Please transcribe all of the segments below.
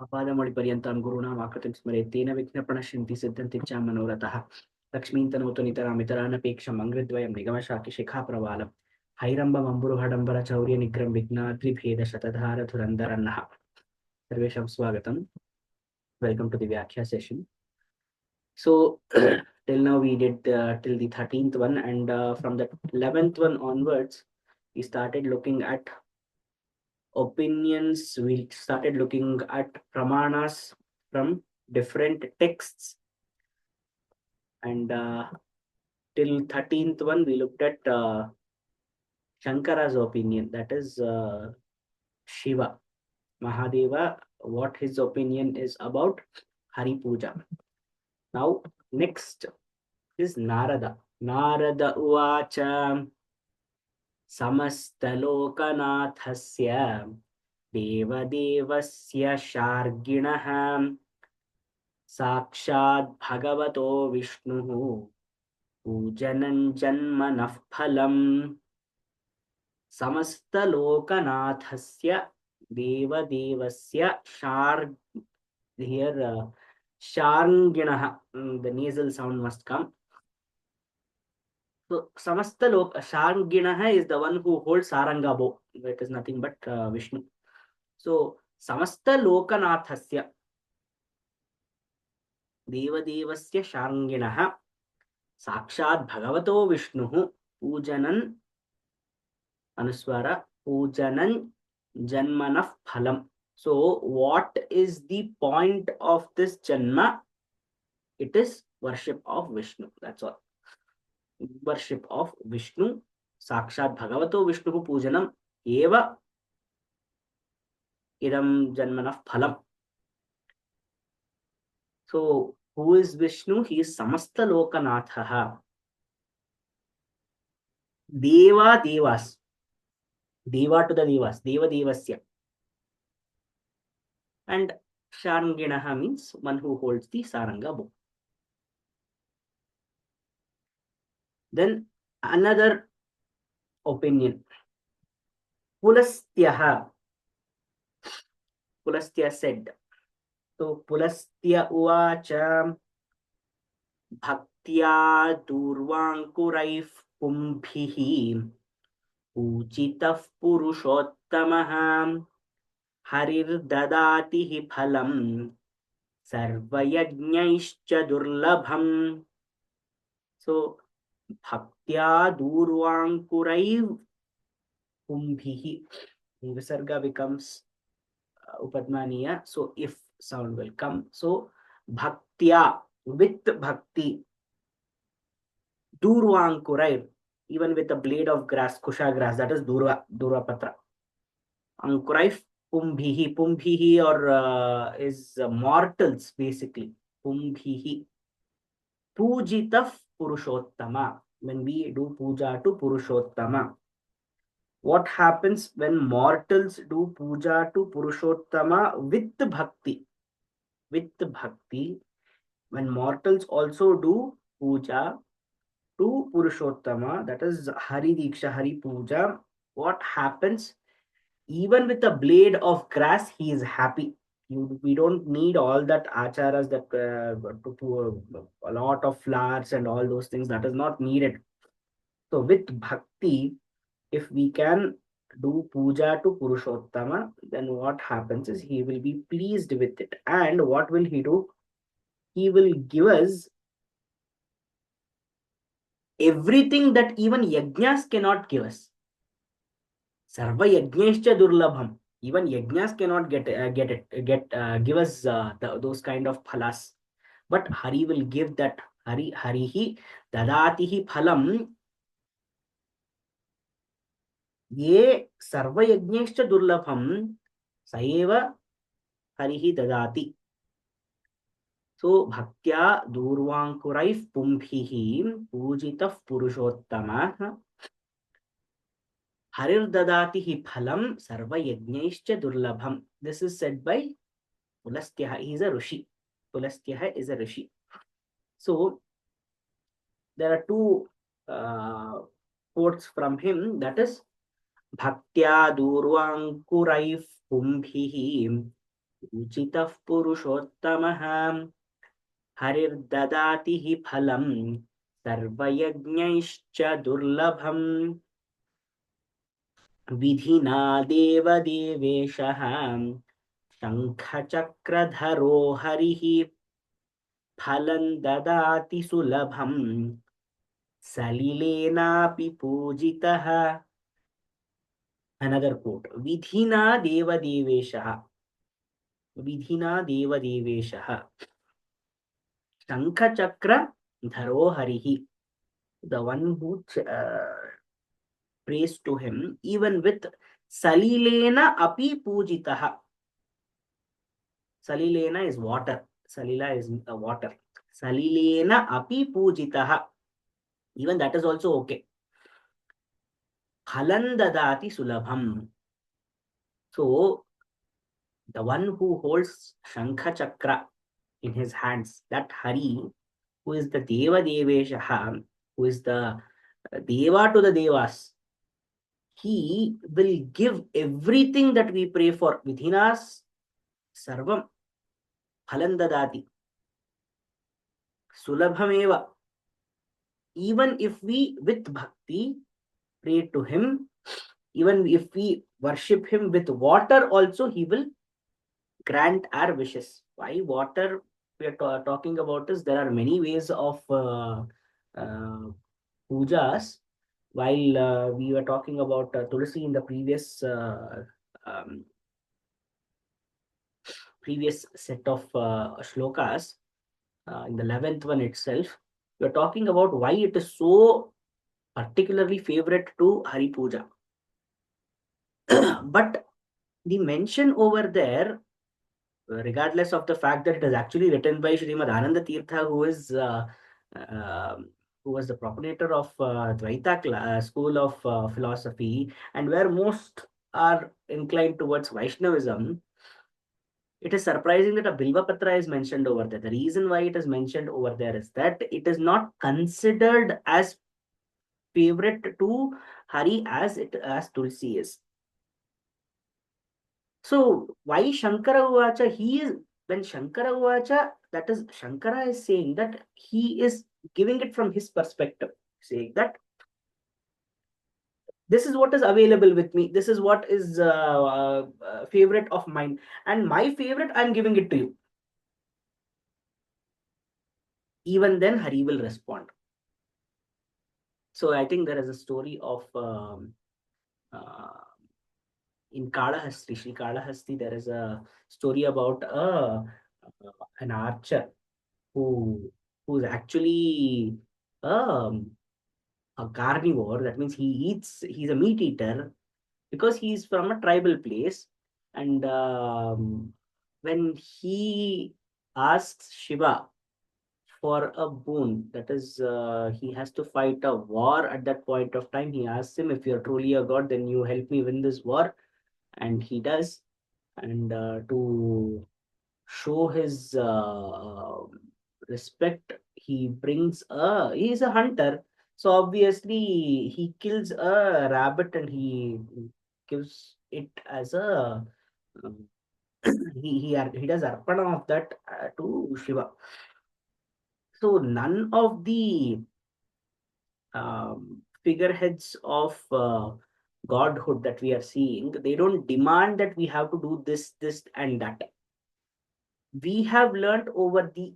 अपादमौलिपर्यन्तां गुरूणाम् आकृतिं स्मरेत् तेन विघ्नप्रणश्यन्ति सिद्धन्ति च मनोरथः लक्ष्मीन्तनोतु नितरामितरानपेक्षम् अङ्घ्रिद्वयं निगमशाकिशिखाप्रवालं हैरम्बमम्बुरुहडम्बरचौर्यनिग्रं विघ्नाद्रिभेदशतधारधुरन्धरन्नः सर्वेषां स्वागतं. Welcome to the Vyakhya session. So till now we did till the 13th one, and from the 11th one onwards we started looking at opinions. We started looking at pramanas from different texts, and till 13th one we looked at Shankara's opinion, that is Shiva, Mahadeva, what his opinion is about Hari Puja. Now next is Narada. Narada Uvacha Samastalokanāthasya Devadevasya Sharginah Sakshat Bhagavato Vishnuhu Pujanan Janmanah Phalam. Samastalokanāthasya Devadevasya here Sharginah, the nasal sound must come. So Sharginah is the one who holds Saranga bow. It is nothing but Vishnu. So Samastalokanāthasya Devadevasya Sharginah Sakshat Bhagavato Vishnuhu Pujanan Anuswara Pujanan Janmanah Phalam. So what is the point of this Janma? It is worship of Vishnu. That's all. Worship of Vishnu. Sakshat Bhagavato Vishnu Pujanam Eva Idam Janmanah Phalam. So who is Vishnu? He is Samasta Lokanathaha. Deva Devas. Deva to the Devas. Deva Devasya. And Sharnginaha means one who holds the Saranga bow. Then another opinion. Pulastyaha. Pulastya said. So Pulastya Uvacha Bhaktya Durvankuraif Pumbhihi Ujitaf Purushottamaham Harir Dadatihi Phalam Sarvayajnaischa Durlabham. So Bhaktya Durvankuraiv Pumbhihi. Visarga becomes Upadmaniya. So if sound will come. So Bhaktya, with Bhakti. Durvankuraiv, even with a blade of grass, kusha grass, that is Durva Patra. Ankuraiv Pumbhihi. Pumbhihi or is mortals basically. Pumbhihi. Pujitaf Purushottama. When we do puja to Purushottama. What happens when mortals do puja to Purushottama with bhakti? With bhakti, when mortals also do puja to Purushottama, that is Hari Diksha, Hari Puja, what happens? Even with a blade of grass, he is happy. We don't need all that acharas, that to a lot of flowers and all those things. That is not needed. So with bhakti, if we can do puja to Purushottama, then what happens is he will be pleased with it. And what will he do? He will give us everything that even yajnas cannot give us. Sarva yajnescha durlabham. Even yajnas cannot give us those kind of phalas. But Hari will give that. Harihi dadatihi phalam. Ye sarva yajnescha durlabham saeva harihi dadati. So bhaktya durvankuraif pumbhihi pujitaf purushottama Harir dadatihi phalam sarva yajnaischa durlabham. This is said by Pulastyaha. He is a Rishi. Pulastyaha is a Rishi. So there are two quotes from him. That is Bhaktya Durvankuraif Pumbhihi उचितः पुरुषोत्तमः हरिर्ददाति हि फलम् सर्वयज्ञैश्च दुर्लभम् विधिना देवदेवेशः शङ्खचक्रधरो हरिः फलं ददाति सुलभम् सलिलेनापि पूजितः. Another quote. विधिना देवदेवेशः शङ्खचक्र धरो हरिः. The one who prays to him, even with salilena api pujitaha. Salilena is water. Salila is water. Salilena api pujitaha. Even that is also okay. Phalan dadati sulabham. So, the one who holds Shankha Chakra in his hands, that Hari, who is the Deva Deveshaha, who is the Deva to the Devas, he will give everything that we pray for. Vidhinas sarvam phalan dadati. Sulabhameva. Even if we with bhakti pray to him, even if we worship him with water also, he will grant our wishes. Why water we are talking about is there are many ways of pujas. While we were talking about Tulsi in the um, previous set of shlokas, in the 11th one itself, we are talking about why it is so particularly favorite to Hari Puja. But the mention over there, regardless of the fact that it is actually written by Srimad Ananda Tirtha, uh, who was the propagator of Dvaita school of philosophy, and where most are inclined towards Vaishnavism, it is surprising that a Bilva Patra is mentioned over there. The reason why it is mentioned over there is that it is not considered as favorite to Hari as Tulsi is. So why Shankara Uvacha? When Shankara Uvacha, that is Shankara is saying that he is giving it from his perspective, saying that this is what is available with me, this is what is favorite of mine, and my favorite I'm giving it to you. Even then Hari will respond. So I think there is a story of in Kalahasti, Shri Kalahasti, there is a story about an archer who's actually um, a carnivore. That means he's a meat eater because he's from a tribal place. And when he asks Shiva for a boon, that is, he has to fight a war at that point of time. He asks him, if you're truly a god, then you help me win this war. And he does. And to show his respect, he's a hunter, so obviously he kills a rabbit and he gives it as a um, he does arpana of that to Shiva. So none of the figureheads of godhood that we are seeing, they don't demand that we have to do this and that. We have learned over the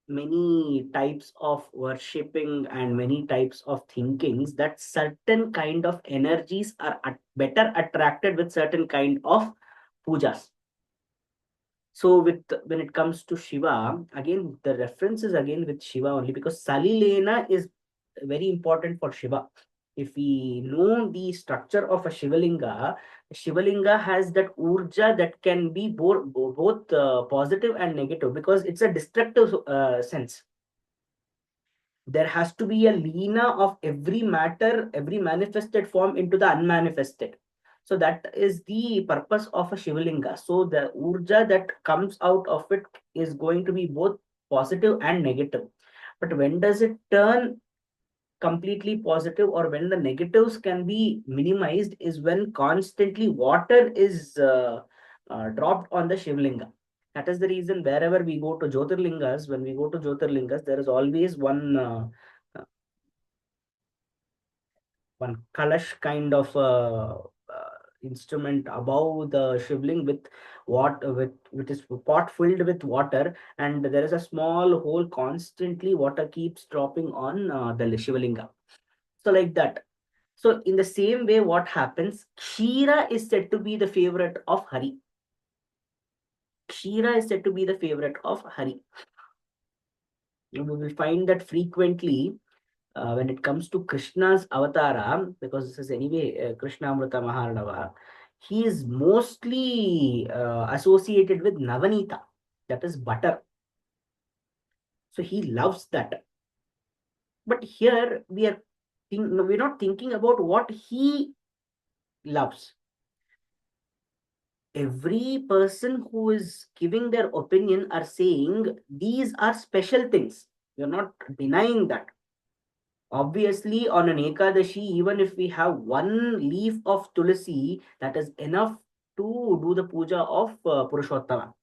many types of worshipping and many types of thinkings that certain kind of energies are better attracted with certain kind of pujas. So with when it comes to Shiva, again the reference is again with Shiva only, because Salilena is very important for Shiva. If we know the structure of a Shivalinga has that urja that can be both positive and negative, because it's a destructive sense. There has to be a lena of every matter, every manifested form into the unmanifested. So that is the purpose of a Shivalinga. So the urja that comes out of it is going to be both positive and negative. But when does it turn completely positive, or when the negatives can be minimized, is when constantly water is dropped on the Shivalinga. That is the reason wherever we go to Jyotirlingas, when we go to Jyotirlingas, there is always one kalash kind of instrument above the shivling with with is pot filled with water, and there is a small hole, constantly water keeps dropping on the shivlinga. So like that. So in the same way, what happens? Kshira is said to be the favorite of Hari. Kshira is said to be the favorite of Hari. We will find that frequently when it comes to Krishna's avatara, because this is anyway Krishnamruta Maharnava, he is mostly associated with Navanita, that is butter. So he loves that. But here we're not thinking about what he loves. Every person who is giving their opinion are saying these are special things. We're not denying that. Obviously, on an Ekadashi, even if we have one leaf of Tulasi, that is enough to do the puja of Purushottama.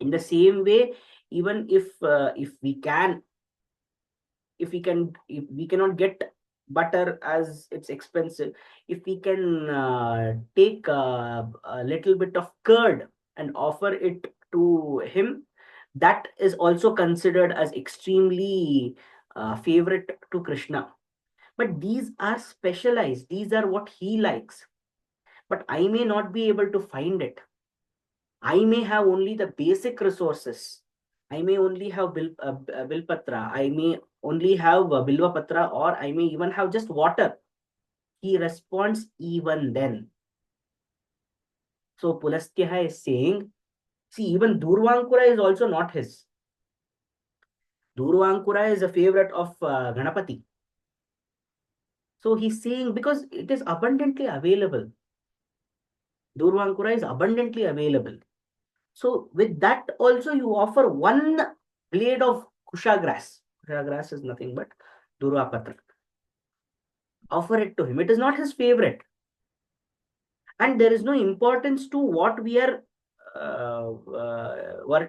In the same way, even if if we cannot get butter as it's expensive, if we can take a little bit of curd and offer it to him, that is also considered as extremely favorite to Krishna. But these are specialized, these are what he likes, but I may not be able to find it. I may have only the basic resources. I may only have bilpatra, I may only have bilvapatra, or I may even have just water. He responds even then. So Pulastya is saying, see, even Durvankura is also not his. Durvankura is a favorite of Ganapati. So he's saying because it is abundantly available. Durvankura is abundantly available. So with that also you offer one blade of kusha grass. Kusha grass is nothing but Durvapatra. Offer it to him. It is not his favorite. And there is no importance to what we are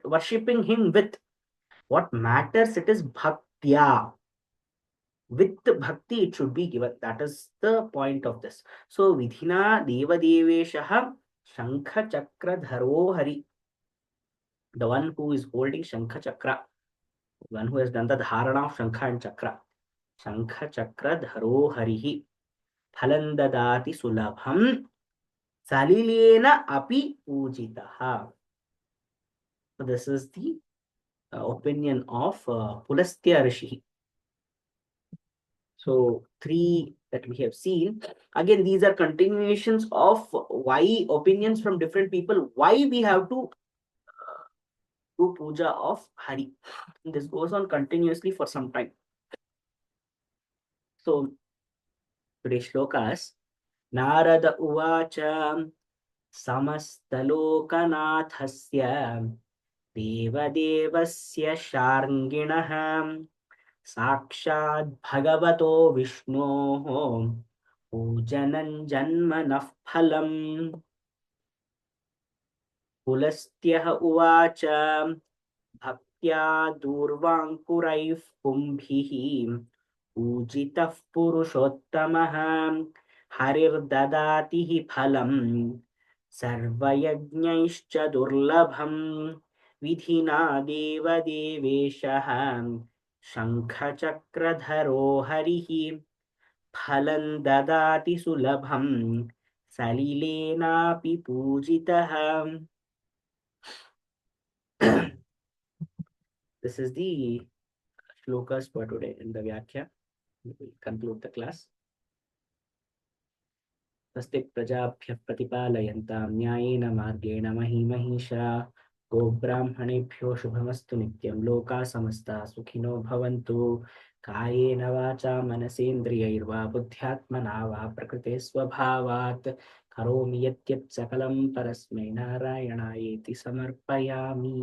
worshipping him with. What matters, it is bhaktya. With bhakti it should be given. That is the point of this. So vidhina deva deveshaha shankha chakra dharo hari. The one who is holding shankha chakra, one who has done the dharana of shankha and chakra. Shankha chakra dharo harihi phalam dadati sulabham salilena api pujitaha. So this is the opinion of Pulastya Rishi. So three that we have seen. Again, these are continuations of why opinions from different people, why we have to do puja of Hari. And this goes on continuously for some time. So today's shlokas. Narada uvacha samastalokanāthasya devadevasya sharnginah साक्षात् भगवतो विष्णोः पूजनं जन्मनः फलम्. पुलस्त्यः उवाच भक्त्या दूर्वाङ्कुरैः पुंभिः पूजितः पुरुषोत्तमः हरिर्ददाति हि फलम् सर्वयज्ञैश्च दुर्लभम् विधिना देवदेवेशः शङ्खचक्रधरो हरिः फलं ददाति सुलभं सलिलेनापि पूजितः. This is the shlokas for today in the Vyakhya. We will conclude the class. स्वस्ति प्रजाभ्यः प्रतिपालयन्तां न्यायेन मार्गेण महीमहीषा गोब्राह्मणेभ्यो शुभमस्तु नित्यं लोकाः समस्ताः सुखिनो भवन्तु कायेन वाचा मनसेन्द्रियैर्वा बुद्ध्यात्मना वा प्रकृते स्वभावात् करोमि यद्यत् सकलं परस्मै नारायणायेति समर्पयामि.